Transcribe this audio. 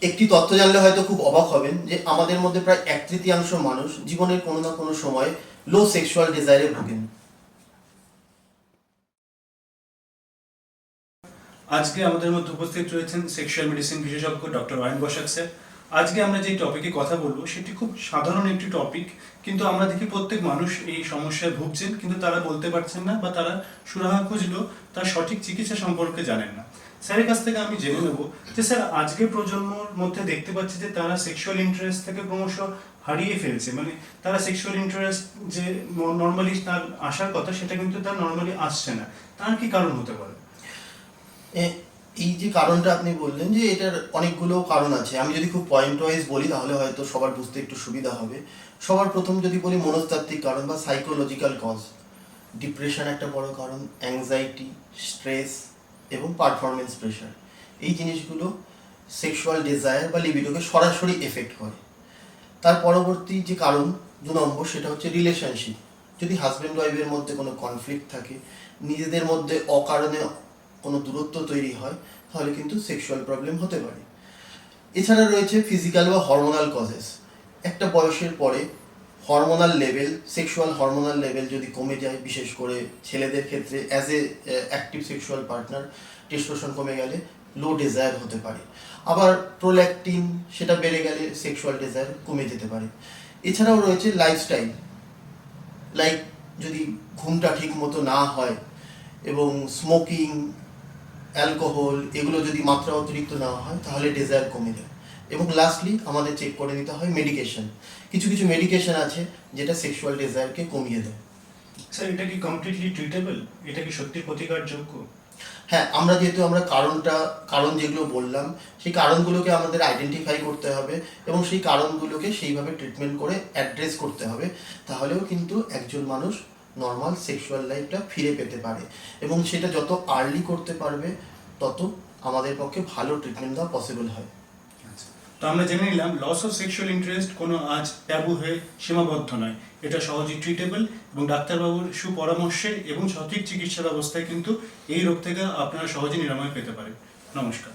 একটি তথ্য জানলে হয়তো খুব অবাক হবেন যে আমাদের মধ্যে প্রায় 1/3 মানুষ জীবনের কোনো না কোনো সময় লো সেক্সুয়াল ডিজায়ারে ভোগেন। আজকে আমাদের মধ্যে উপস্থিত রয়েছেন সেক্সুয়াল মেডিসিন বিশেষজ্ঞ ডক্টর অয়ন বসাক স্যার। আজকে আমরা যে টপিকে কথা বলবো সেটি খুব সাধারণ একটি টপিক, কিন্তু আমরা দেখি প্রত্যেক মানুষ এই সমস্যায় ভুগছেন, কিন্তু তারা বলতে পারছেন না বা তারা সুরাহা খুঁজলেও তার সঠিক চিকিৎসা সম্পর্কে জানেন না। স্যারের কাছ থেকে আমি জেনে নেব যে স্যার, আজকের প্রজন্মর মধ্যে দেখতে পাচ্ছি যে তারা সেক্সুয়াল ইন্টারেস্ট থেকে ক্রমশ হারিয়ে ফেলছে। মানে তারা সেক্সুয়াল ইন্টারেস্ট যে নর্মালি তার আসার কথা সেটা কিন্তু তার নর্মালি আসছে না। তার কি কারণ হতে পারে? এই যে কারণটা আপনি বললেন যে এটার অনেকগুলো কারণ আছে, আমি যদি খুব পয়েন্ট ওয়াইজ বলি তাহলে হয়তো সবার বুঝতে একটু সুবিধা হবে। সবার প্রথম যদি বলি মনস্তাত্ত্বিক কারণ বা সাইকোলজিক্যাল কজ, ডিপ্রেশন একটা বড় কারণ, অ্যাংজাইটি, স্ট্রেস এবং পারফরমেন্স প্রেশার। এই জিনিসগুলো সেক্সুয়াল ডিজায়ার বা লিবিডোকে সরাসরি এফেক্ট করে। তার পরবর্তী যে কারণ 2 নম্বর, সেটা হচ্ছে রিলেশনশিপ। যদি হাজব্যান্ড ওয়াইফের মধ্যে কোনো কনফ্লিক্ট থাকে, নিজেদের মধ্যে অকারণে কোনো দূরত্ব তৈরি হয়, তাহলে কিন্তু সেক্সুয়াল প্রবলেম হতে পারে। এছাড়া রয়েছে ফিজিক্যাল বা হরমোনাল কজেস। একটা বয়সের পরে hormonal level, sexual hormonal level যদি কমে যায়, বিশেষ করে ছেলেদের ক্ষেত্রে as a active sexual partner testosterone কমে গেলে লো ডিজায়ার হতে পারে। আবার প্রোল্যাকটিন সেটা বেড়ে গেলে সেক্সুয়াল ডিজায়ার কমে যেতে পারে। এছাড়াও রয়েছে লাইফস্টাইল, লাইক যদি ঘুমটা ঠিক মতো না হয় এবং স্মোকিং, অ্যালকোহল এগুলো যদি মাত্রা অতিরিক্ত নেওয়া হয় তাহলে ডিজায়ার কমে যায়। এবং লাস্টলি আমাদের চেক করে নিতে হয় মেডিকেশন। কিছু কিছু মেডিকেশন আছে যেটা সেক্সুয়াল ডিজায়ারকে কমিয়ে দেয়। স্যার, এটা কি কমপ্লিটলি ট্রিটেবল? এটা কি সত্যি প্রতিকারযোগ্য? হ্যাঁ, আমরা কারণ যেগুলো বললাম সেই কারণগুলোকে আমাদের আইডেন্টিফাই করতে হবে এবং সেই কারণগুলোকে সেইভাবে ট্রিটমেন্ট করে অ্যাড্রেস করতে হবে। তাহলেও কিন্তু একজন মানুষ নর্মাল সেক্সুয়াল লাইফটা ফিরে পেতে পারে এবং সেটা যত আর্লি করতে পারবে তত আমাদের পক্ষে ভালো ট্রিটমেন্ট দেওয়া পসিবল হয়। তো আমরা জেনে নিলাম লস অফ সেক্সুয়াল ইন্টারেস্ট কোনো আজ ট্যাবু হয়ে সীমাবদ্ধ নয়, এটা সহজেই ট্রিটেবল এবং ডাক্তারবাবুর সুপরামর্শে এবং সঠিক চিকিৎসা ব্যবস্থায় কিন্তু এই রোগ থেকে আপনারা সহজে নিরাময় পেতে পারেন। নমস্কার।